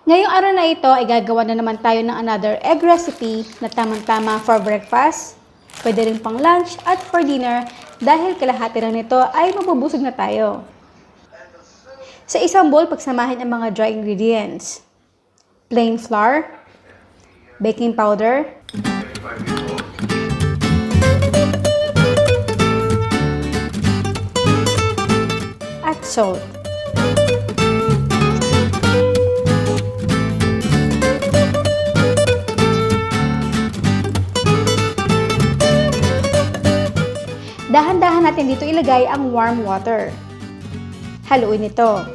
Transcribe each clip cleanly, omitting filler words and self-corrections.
Ngayong araw na ito ay gagawa na naman tayo ng another egg recipe na tamang-tama for breakfast, pwede rin pang lunch at for dinner dahil kalahati lang nito ay mabubusog na tayo. Sa isang bowl, pagsamahin ang mga dry ingredients. Plain flour, baking powder, at salt. Dahan-dahan natin dito ilagay ang warm water. Haluin ito.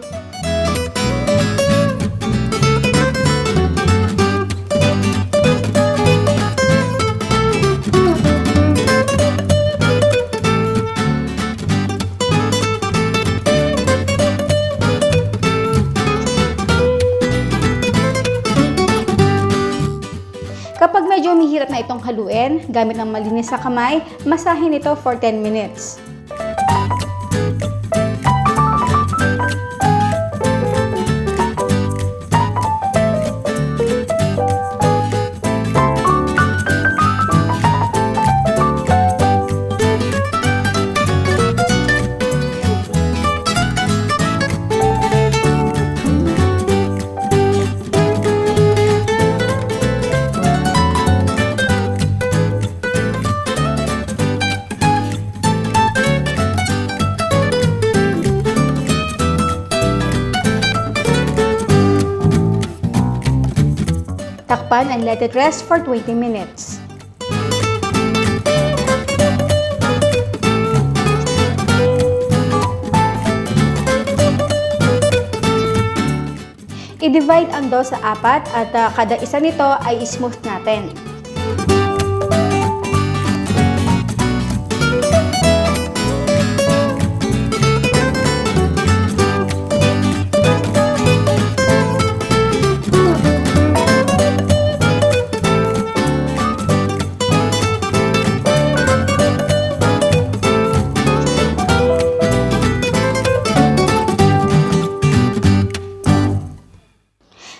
Kapag medyo mahirap na itong haluin, gamit ng malinis na kamay, masahin ito for 10 minutes. Takpan and let it rest for 20 minutes. I-divide ang dough sa apat at kada isa nito ay smooth natin.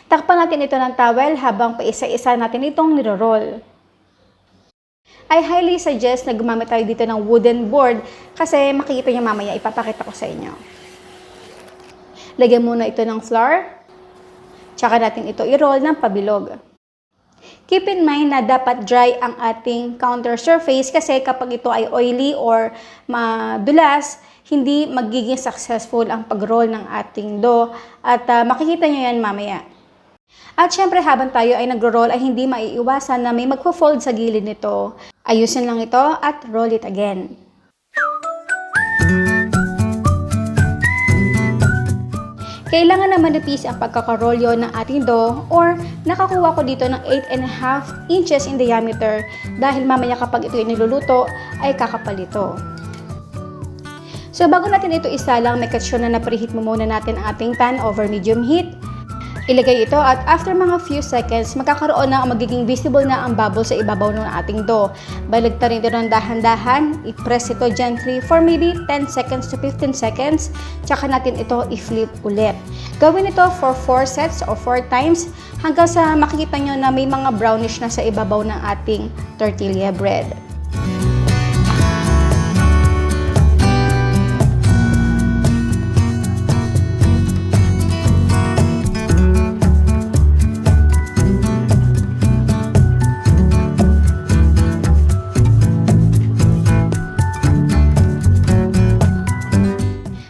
Takpan natin ito ng towel habang paisa-isa natin itong niro-roll. I highly suggest na gumamit tayo dito ng wooden board kasi makikita nyo mamaya, ipapakita ko sa inyo. Lagyan muna ito ng flour, tsaka natin ito i-roll ng pabilog. Keep in mind na dapat dry ang ating counter surface kasi kapag ito ay oily or madulas, hindi magiging successful ang pag-roll ng ating dough at makikita nyo yan mamaya. At syempre habang tayo ay nagro-roll ay hindi maiiwasan na may magpo-fold sa gilid nito. Ayusin lang ito at roll it again. Kailangan na manipis ang pagkakarolyo ng ating dough or nakakuha ko dito ng 8.5 inches in diameter dahil mamaya kapag ito niluluto ay kakapal ito. So bago natin ito isalang, make sure na napreheat mo muna natin ang ating pan over medium heat. Ilagay ito at after mga few seconds, magkakaroon na magiging visible na ang bubble sa ibabaw ng ating dough. Baligtarin ito ng dahan-dahan, i-press ito gently for maybe 10 seconds to 15 seconds, tsaka natin ito i-flip ulit. Gawin ito for 4 sets or 4 times hanggang sa makikita nyo na may mga brownish na sa ibabaw ng ating tortilla bread.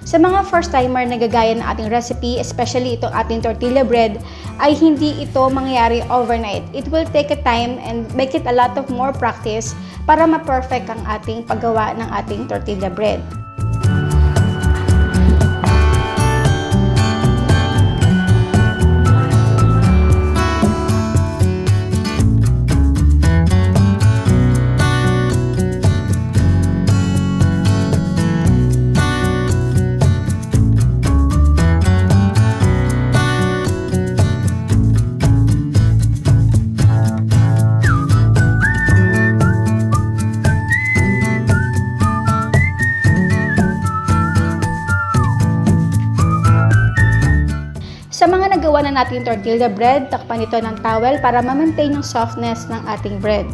Sa mga first-timer na gagaya ng ating recipe, especially itong ating tortilla bread, ay hindi ito mangyayari overnight. It will take a time and make it a lot of more practice para ma-perfect ang ating paggawa ng ating tortilla bread. nagawa na natin yung tortilla bread, takpan ito ng towel para ma-maintain yung softness ng ating bread.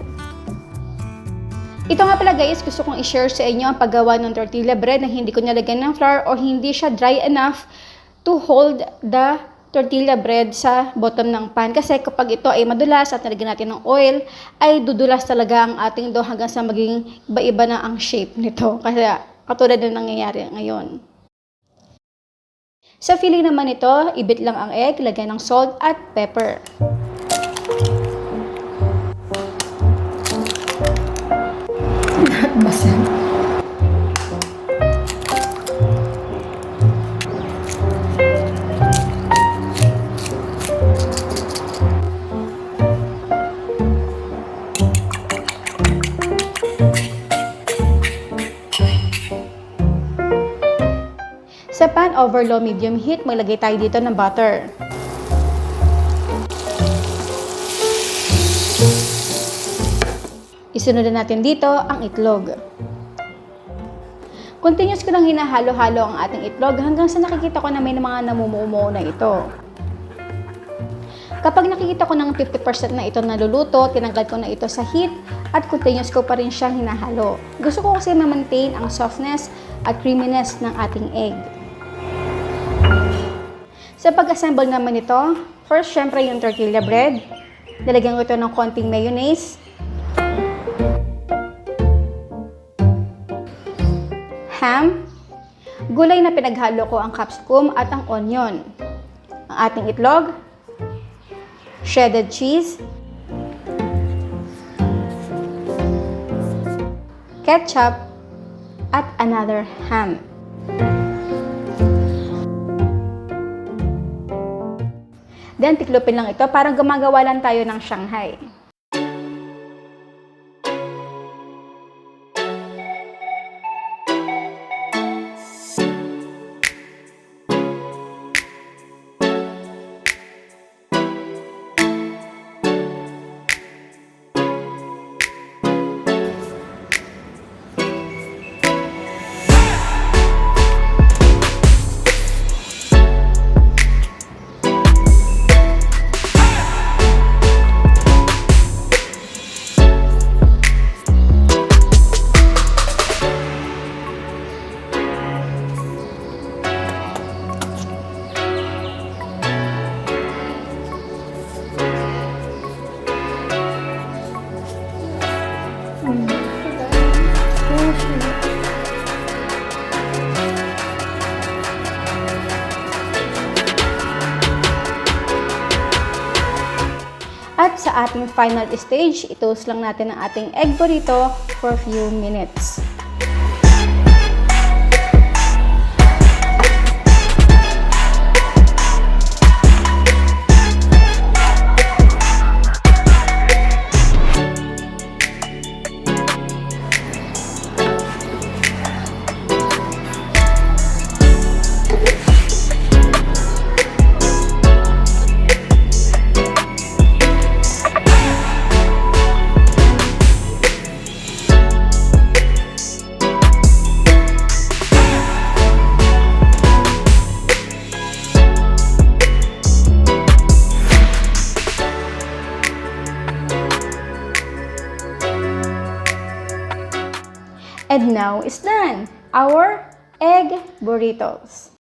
Ito nga pala guys, gusto kong i-share sa inyo ang paggawa ng tortilla bread na hindi ko nilagyan ng flour o hindi siya dry enough to hold the tortilla bread sa bottom ng pan. Kasi kapag ito ay madulas at nilagyan natin ng oil, ay dudulas talaga ang ating dough hanggang sa maging iba-iba na ang shape nito. Kasi katulad na nangyayari ngayon. Sa filling naman ito, ibit lang ang egg, lagyan ng salt at pepper. Basa. Sa pan over low medium heat, maglagay tayo dito ng butter. Isunod na natin dito ang itlog. Continuous ko lang hinahalo-halo ang ating itlog hanggang sa nakikita ko na may mga namumuo na ito. Kapag nakikita ko ng 50% na ito naluluto, tinanggal ko na ito sa heat at continuous ko pa rin siyang hinahalo. Gusto ko kasi ma-maintain ang softness at creaminess ng ating egg. Sa pag-assemble naman ito, first syempre yung tortilla bread. Lalagyan ko ito ng konting mayonnaise. Ham, gulay na pinaghalo ko ang capsicum at ang onion, ang ating itlog, shredded cheese, ketchup, at another ham. Then tiklopin lang ito, parang gumagawa lang tayo ng Shanghai. At sa ating final stage, i-toast lang natin ang ating egg burrito for a few minutes. And now is done! Our egg burritos.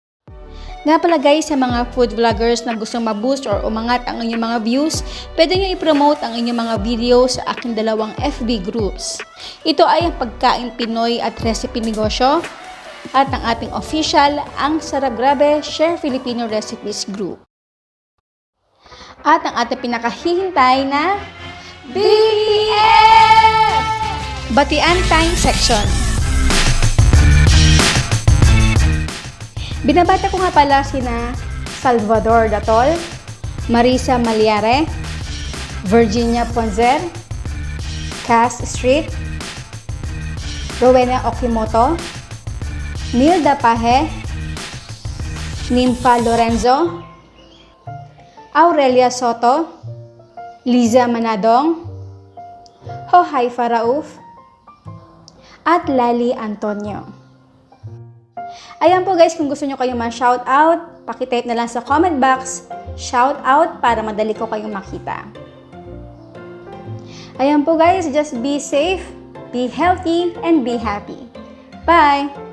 Nga pala guys, sa mga food vloggers na gustong ma-boost or umangat ang inyong mga views, pwede nyo i-promote ang inyong mga videos sa aking dalawang FB groups. Ito ay ang Pagkain Pinoy at Recipe Negosyo at ang ating official ANG SARAP GRABE Share Filipino Recipes Group. At ang ating pinakahihintay na BTS! Batian Time Section. Binabata ko nga pala sina Salvador Datol, Marisa Maliare, Virginia Ponzer, Cass Street, Rowena Okimoto, Nilda Pahe, Nympha Lorenzo, Aurelia Soto, Liza Manadong, Hohay Farauf, at Lali Antonio. Ayan po guys, kung gusto nyo kayong ma-shoutout, pakitype na lang sa comment box, shoutout para madali ko kayong makita. Ayan po guys, just be safe, be healthy, and be happy. Bye!